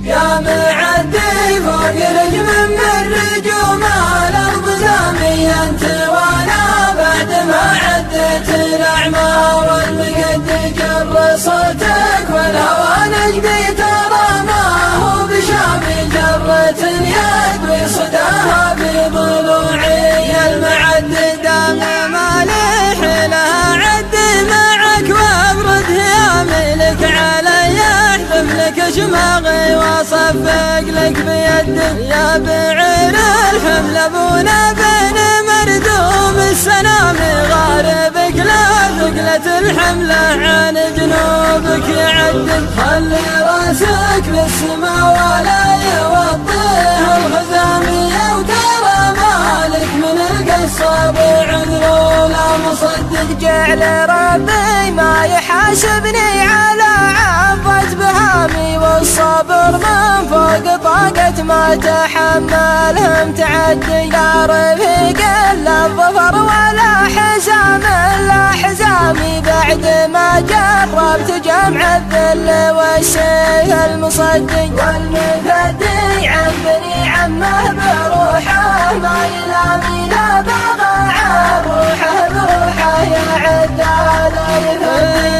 يا معدي فوق نجم من نجوم الأرض سامي أنت وأنا بعد ما عدت الأعمار والمقد جر صوتك والهوى نجدي ترى ما هو بشامي جرة يدوي صداها بضلوعي المعد دام مالح لها عد معك وابرد هيامي لك علي احذف لك شماغي واصفق لك بيدي يا بعير الحمل ابونا بين مردوم السنامي غاربك لا ثقلة الحملة عن جنوبك يعدل خلي راسك بالسما ولا يوطيه الخزامي وترى مالك من القصة بعذر لا مصدق جعل ربي ما يحاسبني على عفة بهامي والصبر من فوق طاقة ما تحملهم تعدي لا رفيق لا الظفر ولا حزام لا حزامي بعد ما جربت جمع الذل والسيف المصدي والمفدي عن بني عمه بروحه ما يلامي لا بغى عن بروحه يا عدال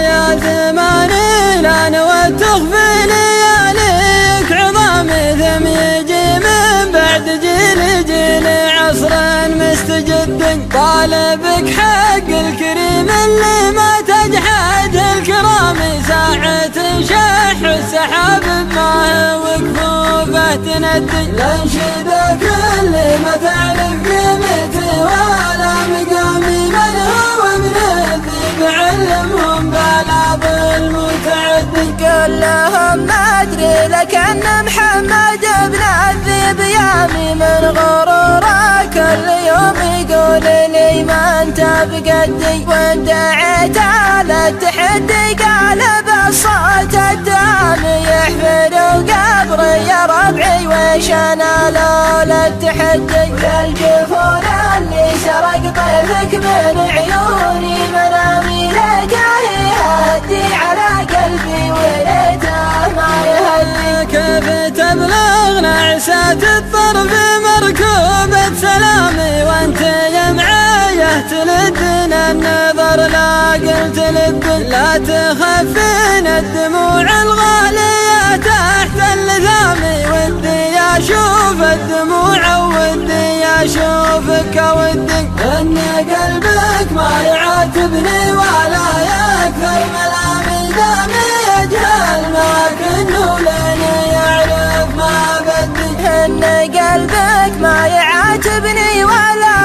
يا زماني لا نوت تخفي لياليك عظامي ثم يجي من بعد جيل عصر مستجد طالبك حق الكريم اللي ما تجحد الكرام ساعة شح السحاب ما وقفوفه تندي لانشدك اللي ما تعرف قيمتي ولا مقامي من هو من الذيب علمهم بلا ظلم متعدي كلهم ما ادري لكن محمد ابن الذيب يامي من غروره كل يوم يقول لي ما انت بقدي وان دعيت على التحدي قال بالصوت الدام يحفر وقبري يا ربعي ويش انا لولا التحدي يا الجفون اللي سرق طيفك من عيوني منامي لقاه يهدي على قلبي وليته ما يهدي كيف تبلغ نعسات الطرف مركوبة سلامي وانت يا معايه تلدنا النظر لا قلت للدل لا تخفين الدموع الغالية تحت اللثامي ودي اشوف الدموع ودي اشوفك ودي ان قلبك ما يعاتبني ولا يكثر ملامي دامي يجهل ما كنه لين يعرف ما بدي ان قلبك ما يعاتبني ولا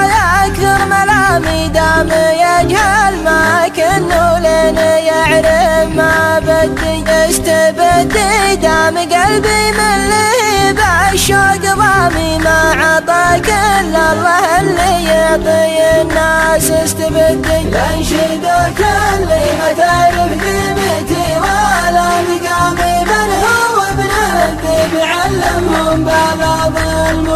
يكثر ملامي دام يجهل ما كنه لين يعرف ما بدي استبدي دام قلبي من لهيب الشوق ضامي ما عطاك الا الله اللي يعطي الناس استبدي لانشدك اللي ما تعرف قيمتي ولا مقامي من هو ابن الذيب علمهم بلا ظلم